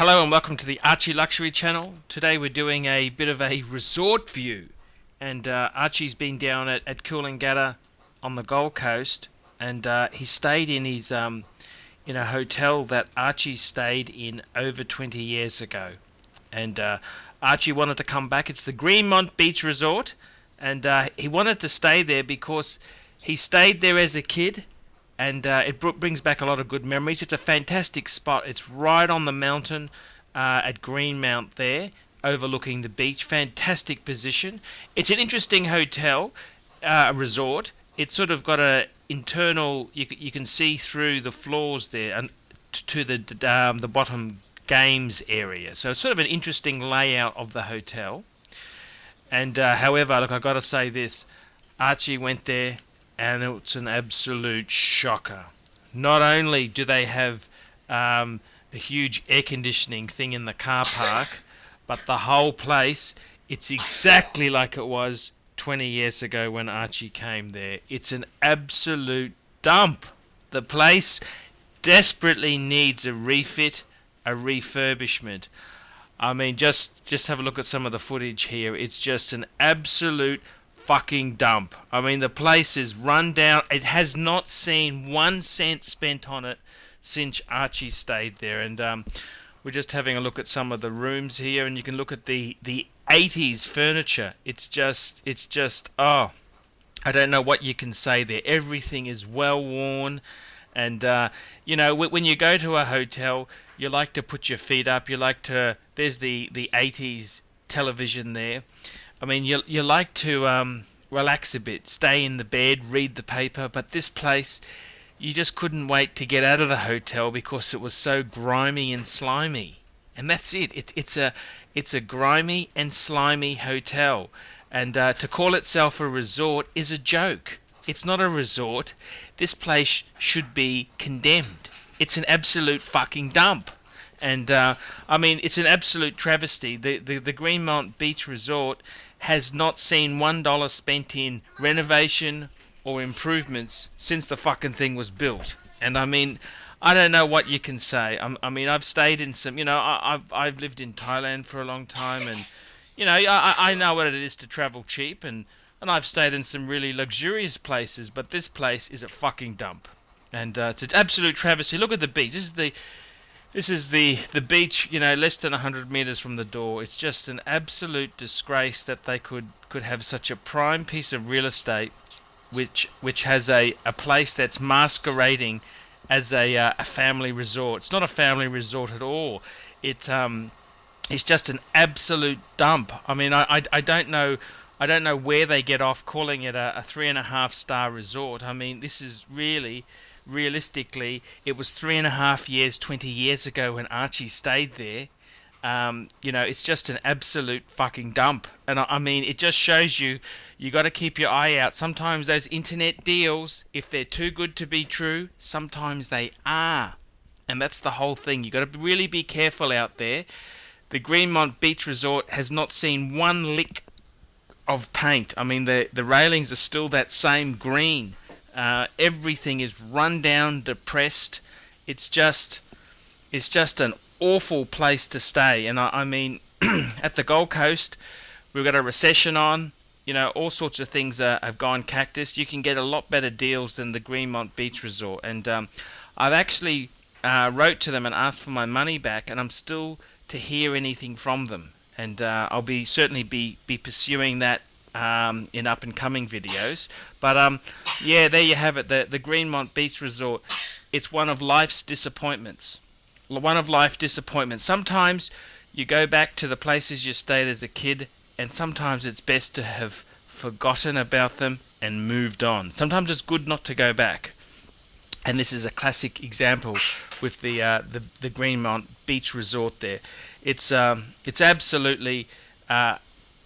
Hello and welcome to the Archie Luxury channel. Today we're doing a bit of a resort view, and Archie's been down at Coolangatta on the Gold Coast, and he stayed in his in a hotel that Archie stayed in over 20 years ago. And Archie wanted to come back. It's the Greenmount Beach Resort, and he wanted to stay there because he stayed there as a kid, and it brings back a lot of good memories. It's a fantastic spot. It's right on the mountain at Greenmount there, overlooking the beach. Fantastic position. It's an interesting hotel, resort. It's sort of got a internal. You can see through the floors there and to the bottom games area. So it's sort of an interesting layout of the hotel. And however, look, I've got to say this: Archie went there, and it's an absolute shocker. Not only do they have a huge air conditioning thing in the car park, but the whole place, it's exactly like it was 20 years ago when Archie came there. It's an absolute dump. The place desperately needs a refit, a refurbishment. I mean, just have a look at some of the footage here. It's just an absolute fucking dump. I mean, the place is run down. It has not seen 1 cent spent on it since Archie stayed there. And we're just having a look at some of the rooms here, and you can look at the 80s furniture. It's just oh, I don't know what you can say there. Everything is well worn. And you know, when you go to a hotel, you like to put your feet up. You like to. There's the 80s television there. I mean, you like to relax a bit, stay in the bed, read the paper. But this place, you just couldn't wait to get out of the hotel because it was so grimy and slimy. And that's it. It's a grimy and slimy hotel. And to call itself a resort is a joke. It's not a resort. This place should be condemned. It's an absolute fucking dump. And I mean, it's an absolute travesty. The Greenmount Beach Resort has not seen $1 spent in renovation or improvements since the fucking thing was built. And I mean, I don't know what you can say. I mean, I've stayed in some, I've lived in Thailand for a long time, and I know what it is to travel cheap, and I've stayed in some really luxurious places, but this place is a fucking dump. And it's an absolute travesty. Look at the beach. This is the beach, less than 100 meters from the door. It's just an absolute disgrace that they could have such a prime piece of real estate, which has a place that's masquerading as a family resort. It's not a family resort at all. It's just an absolute dump. I mean, I don't know where they get off calling it a 3.5-star resort. I mean, this is really. Realistically, it was 3.5 years, 20 years ago when Archie stayed there. It's just an absolute fucking dump. And I mean, it just shows you got to keep your eye out. Sometimes those internet deals, if they're too good to be true, sometimes they are. And that's the whole thing. You got to really be careful out there. The Greenmount Beach Resort has not seen one lick of paint. I mean, the railings are still that same green. Everything is run down, depressed. It's just an awful place to stay. And I mean, at the Gold Coast, we've got a recession on. All sorts of things have gone cactus. You can get a lot better deals than the Greenmount Beach Resort. And I've actually wrote to them and asked for my money back, and I'm still to hear anything from them. And I'll certainly be pursuing that in up and coming videos. But yeah, there you have it, the Greenmount Beach Resort. It's one of life's disappointments. Sometimes you go back to the places you stayed as a kid, and sometimes it's best to have forgotten about them and moved on. Sometimes it's good not to go back, and this is a classic example with the Greenmount Beach Resort there. It's absolutely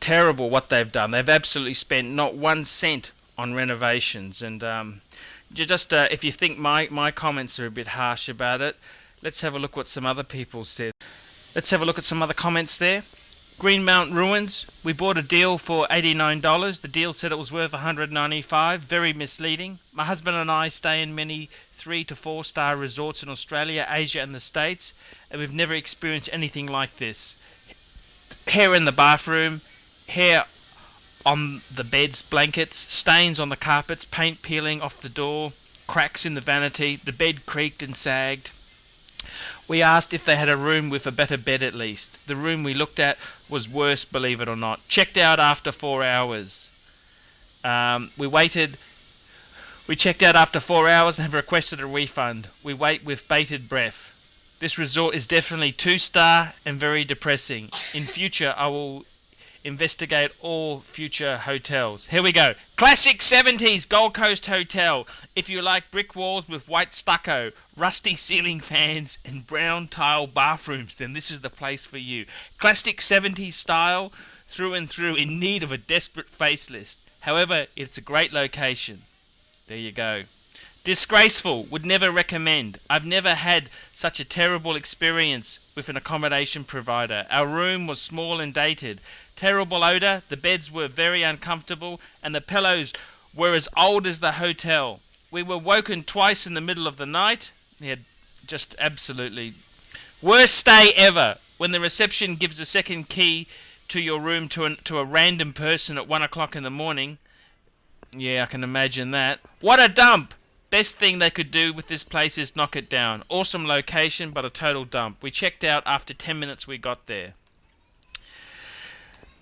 terrible what they've done. They've absolutely spent not 1 cent on renovations. And if you think my comments are a bit harsh about it, let's have a look what some other people said. Let's have a look at some other comments there. Greenmount Ruins. We bought a deal for $89. The deal said it was worth $195. Very misleading. My husband and I stay in many 3 to 4 star resorts in Australia, Asia and the States, and we've never experienced anything like this. Hair in the bathroom, hair on the beds, blankets, stains on the carpets, paint peeling off the door, cracks in the vanity, the bed creaked and sagged. We asked if they had a room with a better bed at least. The room we looked at was worse, believe it or not. Checked out after 4 hours. We checked out after 4 hours and have requested a refund. We wait with bated breath. This resort is definitely 2-star and very depressing. In future, I will investigate all future hotels. Here we go. Classic 70s Gold Coast Hotel. If you like brick walls with white stucco, rusty ceiling fans and brown tile bathrooms, then this is the place for you. Classic 70s style through and through, in need of a desperate facelift. However, it's a great location. There you go. Disgraceful. Would never recommend. I've never had such a terrible experience with an accommodation provider. Our room was small and dated. Terrible odour, the beds were very uncomfortable, and the pillows were as old as the hotel. We were woken twice in the middle of the night. Yeah, just absolutely. Worst stay ever. When the reception gives a second key to your room to a random person at 1 o'clock in the morning. Yeah, I can imagine that. What a dump! Best thing they could do with this place is knock it down. Awesome location, but a total dump. We checked out after 10 minutes we got there.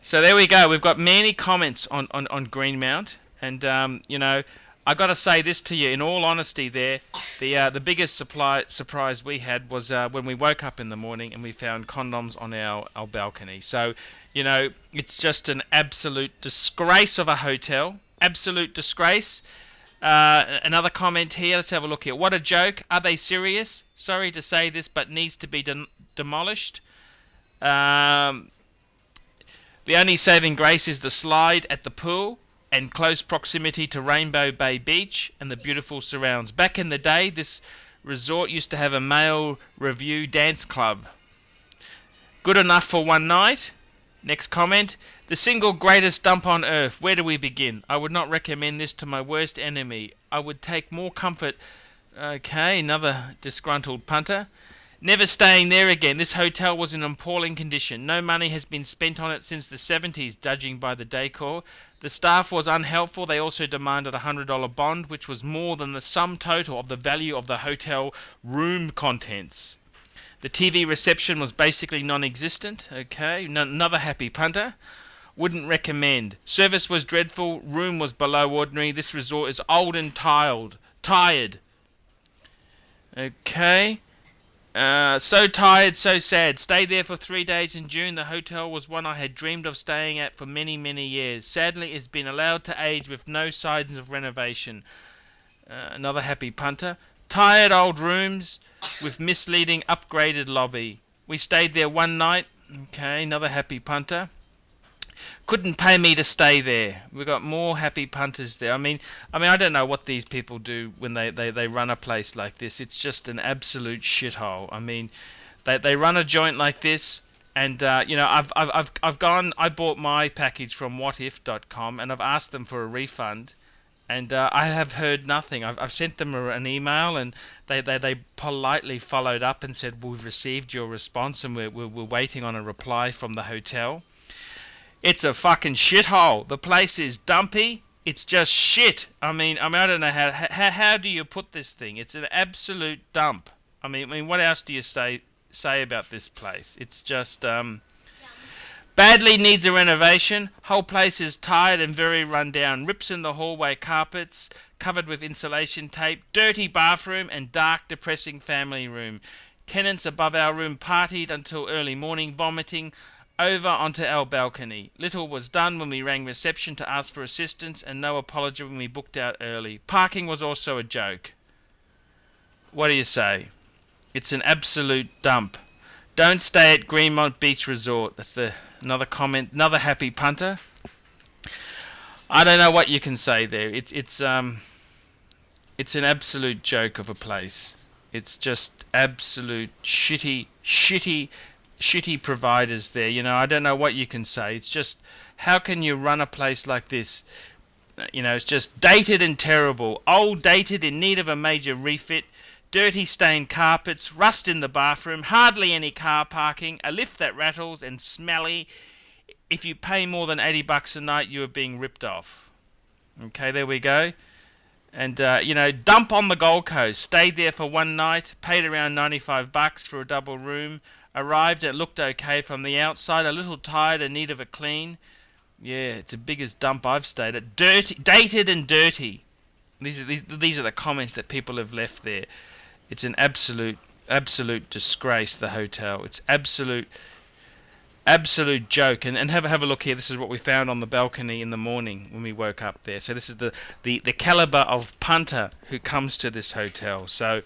So there we go. We've got many comments on Greenmount. And, I got to say this to you. In all honesty there, the biggest surprise we had was when we woke up in the morning and we found condoms on our balcony. So, it's just an absolute disgrace of a hotel. Absolute disgrace. Another comment here. Let's have a look here. What a joke. Are they serious? Sorry to say this, but needs to be demolished. The only saving grace is the slide at the pool and close proximity to Rainbow Bay Beach and the beautiful surrounds. Back in the day, this resort used to have a male review dance club. Good enough for one night. Next comment. The single greatest dump on earth. Where do we begin? I would not recommend this to my worst enemy. I would take more comfort. Okay, another disgruntled punter. Never staying there again. This hotel was in appalling condition. No money has been spent on it since the 70s, judging by the decor. The staff was unhelpful. They also demanded a $100 bond, which was more than the sum total of the value of the hotel room contents. The TV reception was basically non-existent. Okay, another happy punter. Wouldn't recommend. Service was dreadful. Room was below ordinary. This resort is old and tired. Okay. So tired, so sad. Stayed there for 3 days in June. The hotel was one I had dreamed of staying at for many, many years. Sadly, it's been allowed to age with no signs of renovation. Another happy punter. Tired old rooms with misleading upgraded lobby. We stayed there one night. Okay, another happy punter. Couldn't pay me to stay there. We got more happy punters there. I mean, I don't know what these people do when they run a place like this. It's just an absolute shithole. I mean, they run a joint like this, and I've gone. I bought my package from WOTIF.com, and I've asked them for a refund, and I have heard nothing. I've sent them an email, and they politely followed up and said, we've received your response, and we're waiting on a reply from the hotel. It's a fucking shithole. The place is dumpy. It's just shit. I mean, I don't know how do you put this thing? It's an absolute dump. I mean, what else do you say about this place? It's just badly needs a renovation. Whole place is tired and very run down. Rips in the hallway carpets, covered with insulation tape. Dirty bathroom and dark, depressing family room. Tenants above our room partied until early morning, vomiting over onto our balcony. Little was done when we rang reception to ask for assistance, and no apology when we booked out early. Parking was also a joke. What do you say? It's an absolute dump. Don't stay at Greenmount Beach Resort. That's another comment. Another happy punter. I don't know what you can say there. It's an absolute joke of a place. It's just absolute shitty providers there. I don't know what you can say. It's just, how can you run a place like this? It's just dated and terrible. Old, dated, in need of a major refit. dirty stained carpets, rust in the bathroom, hardly any car parking, a lift that rattles and smelly. If you pay more than $80 a night, you are being ripped off. Okay, there we go. And, dump on the Gold Coast. Stayed there for one night, paid around $95 for a double room. Arrived, it looked okay from the outside, a little tired and need of a clean. Yeah, it's the biggest dump I've stayed at. Dirty, dated and dirty. These are the comments that people have left there. It's an absolute disgrace, the hotel. It's absolute joke. And have a look here. This is what we found on the balcony in the morning when we woke up there. So this is the caliber of punter who comes to this hotel. So,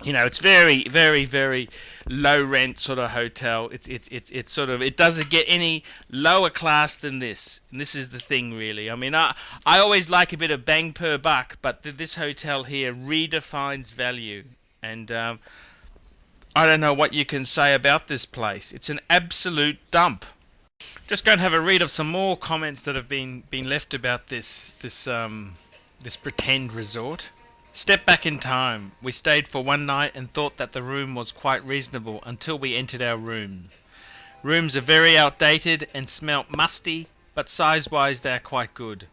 it's very, very, very low rent sort of hotel. It's sort of, it doesn't get any lower class than this. And this is the thing, really. I mean, I always like a bit of bang per buck, but this hotel here redefines value. And I don't know what you can say about this place. It's an absolute dump. Just go and have a read of some more comments that have been left about this pretend resort. Step back in time. We stayed for one night and thought that the room was quite reasonable until we entered our room. Rooms are very outdated and smelt musty, but size-wise they are quite good.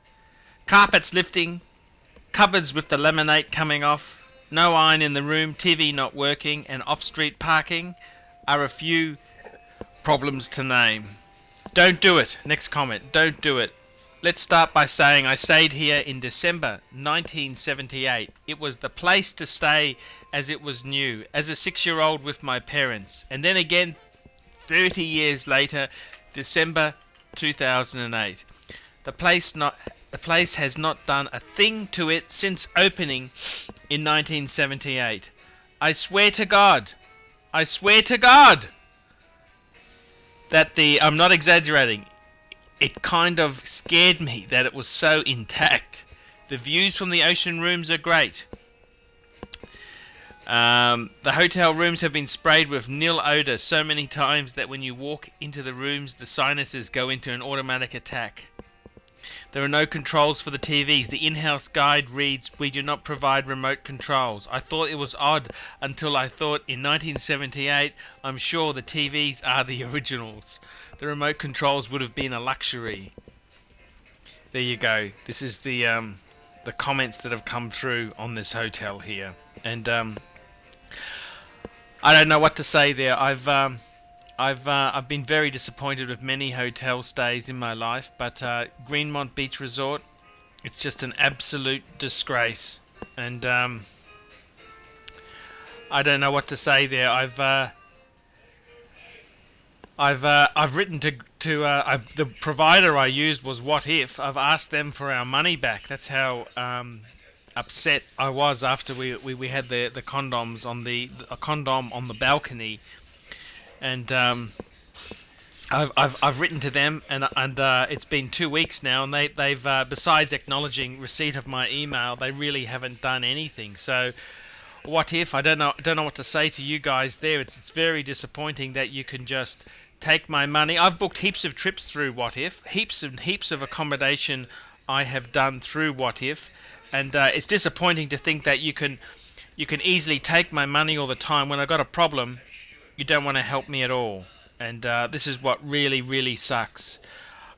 Carpets lifting, cupboards with the laminate coming off, no iron in the room, TV not working, and off-street parking are a few problems to name. Don't do it. Next comment. Don't do it. Let's start by saying I stayed here in December 1978. It was the place to stay as it was new, as a 6-year-old with my parents. And then again, 30 years later, December 2008. The place has not done a thing to it since opening in 1978. I swear to God that I'm not exaggerating. It kind of scared me that it was so intact. The views from the ocean rooms are great. The hotel rooms have been sprayed with nil odour so many times that when you walk into the rooms, the sinuses go into an automatic attack. There are no controls for the TVs. The in-house guide reads, "We do not provide remote controls." I thought it was odd until I thought in 1978, I'm sure the TVs are the originals. The remote controls would have been a luxury. There you go. This is the comments that have come through on this hotel here. And I don't know what to say there. I've been very disappointed with many hotel stays in my life, but Greenmount Beach Resort, it's just an absolute disgrace. And I don't know what to say there. I've written to the provider I used was WOTIF. I've asked them for our money back. That's how upset I was after we had the condoms on a condom on the balcony. And I've written to them, and it's been 2 weeks now, and they've besides acknowledging receipt of my email, they really haven't done anything. So, what if? I don't know what to say to you guys there. It's very disappointing that you can just take my money. I've booked heaps of trips through WOTIF, heaps and heaps of accommodation I have done through WOTIF, and it's disappointing to think that you can easily take my money all the time. When I got a problem, you don't want to help me at all, and this is what really, really sucks.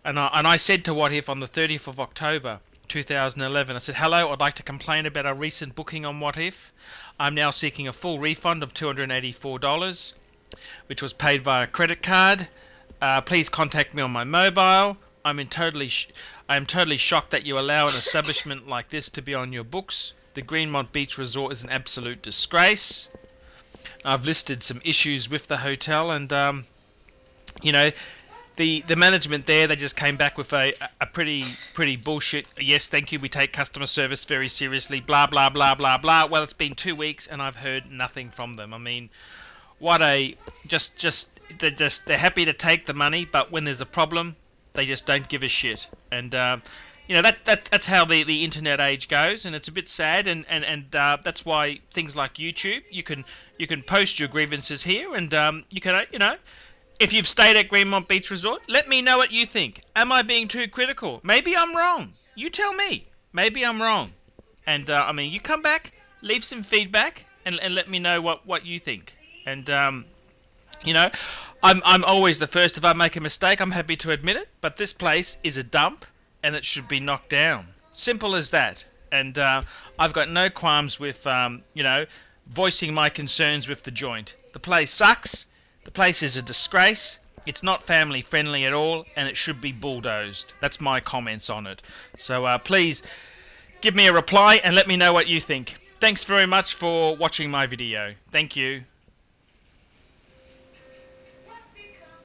And I said to WOTIF on the 30th of October 2011, I said, "Hello, I'd like to complain about a recent booking on WOTIF. I'm now seeking a full refund of $284, which was paid via credit card. Please contact me on my mobile. I am totally shocked that you allow an establishment like this to be on your books. The Greenmount Beach Resort is an absolute disgrace." I've listed some issues with the hotel, and the management there, they just came back with a pretty bullshit. "Yes, thank you. We take customer service very seriously." Blah blah blah blah blah. Well, it's been 2 weeks, and I've heard nothing from them. I mean, what a they're happy to take the money, but when there's a problem, they just don't give a shit. And that's how the internet age goes, and it's a bit sad. And that's why things like YouTube, you can post your grievances here, and you can if you've stayed at Greenmount Beach Resort, let me know what you think. Am I being too critical? Maybe I'm wrong. You tell me. Maybe I'm wrong. And you come back, leave some feedback, and let me know what you think. And you know, I'm always the first if I make a mistake. I'm happy to admit it. But this place is a dump, and it should be knocked down. Simple as that. And I've got no qualms with voicing my concerns with the joint. The place sucks. The place is a disgrace. It's not family friendly at all, and it should be bulldozed. That's my comments on it. So please give me a reply and let me know what you think. Thanks very much for watching my video. Thank you.